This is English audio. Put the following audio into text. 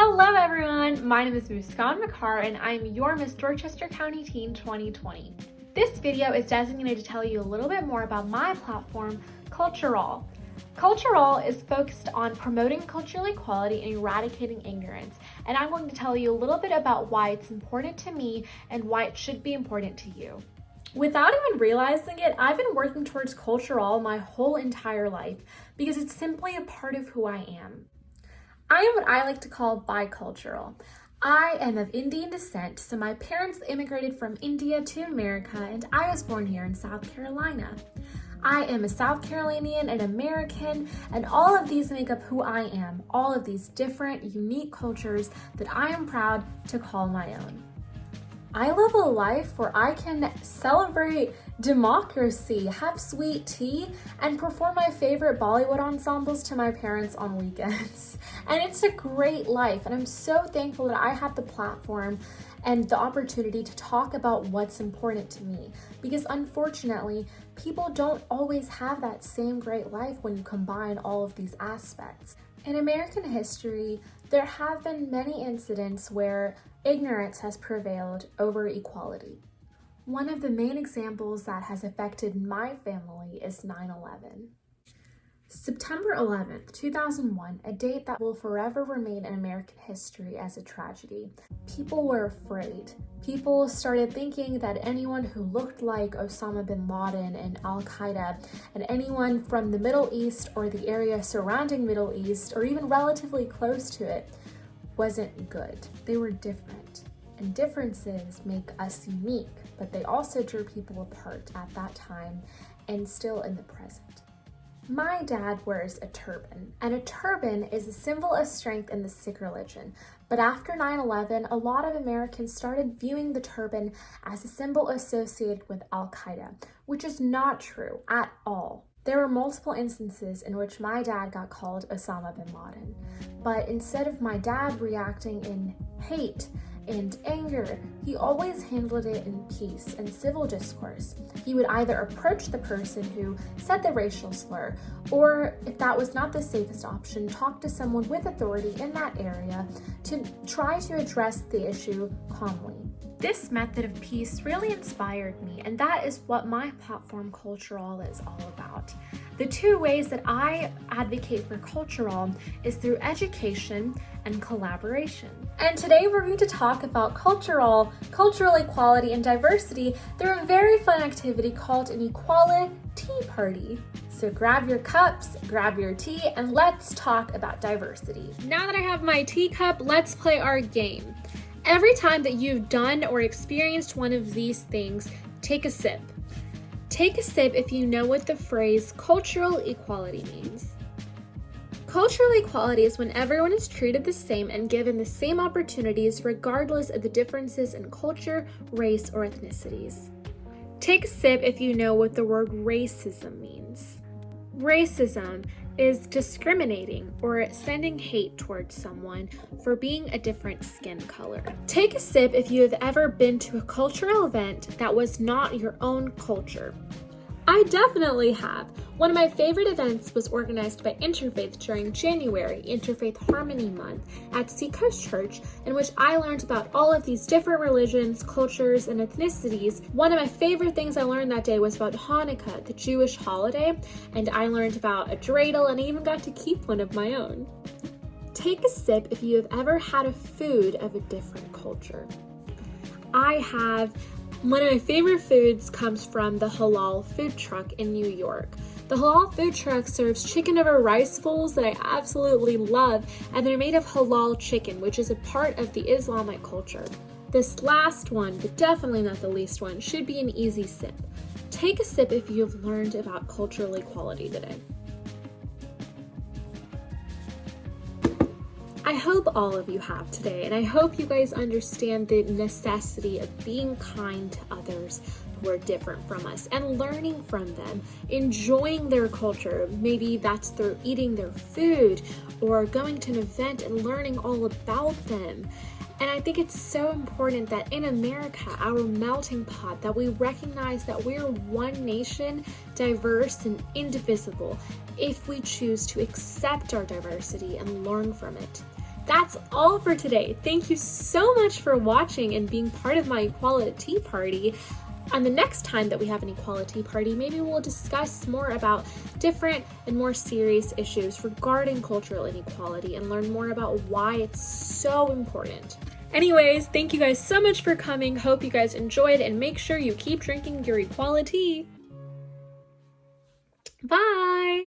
Hello everyone, my name is Muskan Makar and I'm your Miss Dorchester County Teen 2020. This video is designated to tell you a little bit more about my platform, Cultur-ALL. Cultur-ALL is focused on promoting cultural equality and eradicating ignorance, and I'm going to tell you a little bit about why it's important to me and why it should be important to you. Without even realizing it, I've been working towards Cultur-ALL my whole entire life because it's simply a part of who I am. I am what I like to call bicultural. I am of Indian descent, so my parents immigrated from India to America and I was born here in South Carolina. I am a South Carolinian, an American, and all of these make up who I am, all of these different, unique cultures that I am proud to call my own. I live a life where I can celebrate democracy, have sweet tea, and perform my favorite Bollywood ensembles to my parents on weekends. And it's a great life, and I'm so thankful that I have the platform and the opportunity to talk about what's important to me, because unfortunately, people don't always have that same great life when you combine all of these aspects. In American history, there have been many incidents where ignorance has prevailed over equality. One of the main examples that has affected my family is 9/11. September 11th, 2001, a date that will forever remain in American history as a tragedy. People were afraid. People started thinking that anyone who looked like Osama bin Laden and Al-Qaeda and anyone from the Middle East or the area surrounding Middle East or even relatively close to it wasn't good. They were different. And differences make us unique, but they also drew people apart at that time and still in the present. My dad wears a turban, and a turban is a symbol of strength in the Sikh religion. But after 9/11, a lot of Americans started viewing the turban as a symbol associated with Al-Qaeda, which is not true at all. There were multiple instances in which my dad got called Osama bin Laden, but instead of my dad reacting in hate and anger, he always handled it in peace and civil discourse. He would either approach the person who said the racial slur, or if that was not the safest option, talk to someone with authority in that area to try to address the issue calmly. This method of peace really inspired me, and that is what my platform Cultur-ALL is all about. The two ways that I advocate for Cultur-ALL is through education and collaboration. And today we're going to talk about Cultur-ALL, cultural equality, and diversity through a very fun activity called an EqualiTEA party. So grab your cups, grab your tea, and let's talk about diversity. Now that I have my teacup, let's play our game. Every time that you've done or experienced one of these things, take a sip. Take a sip if you know what the phrase cultural equality means. Cultural equality is when everyone is treated the same and given the same opportunities regardless of the differences in culture, race, or ethnicities. Take a sip if you know what the word racism means. Racism is discriminating or sending hate towards someone for being a different skin color. Take a sip if you have ever been to a cultural event that was not your own culture. I definitely have. One of my favorite events was organized by Interfaith during January, Interfaith Harmony Month, at Seacoast Church, in which I learned about all of these different religions, cultures, and ethnicities. One of my favorite things I learned that day was about Hanukkah, the Jewish holiday, and I learned about a dreidel and I even got to keep one of my own. Take a sip if you have ever had a food of a different culture. I have. One of my favorite foods comes from the Halal food truck in New York. The Halal food truck serves chicken over rice bowls that I absolutely love, and they're made of halal chicken, which is a part of the Islamic culture. This last one, but definitely not the least one, should be an easy sip. Take a sip if you have learned about cultural equality today. I hope all of you have today, and I hope you guys understand the necessity of being kind to others who are different from us and learning from them, enjoying their culture. Maybe that's through eating their food or going to an event and learning all about them. And I think it's so important that in America, our melting pot, that we recognize that we're one nation, diverse and indivisible, if we choose to accept our diversity and learn from it. That's all for today. Thank you so much for watching and being part of my EqualiTEA party. And the next time that we have an EqualiTEA party, maybe we'll discuss more about different and more serious issues regarding cultural inequality and learn more about why it's so important. Anyways, thank you guys so much for coming. Hope you guys enjoyed, and make sure you keep drinking your EqualiTEA. Bye!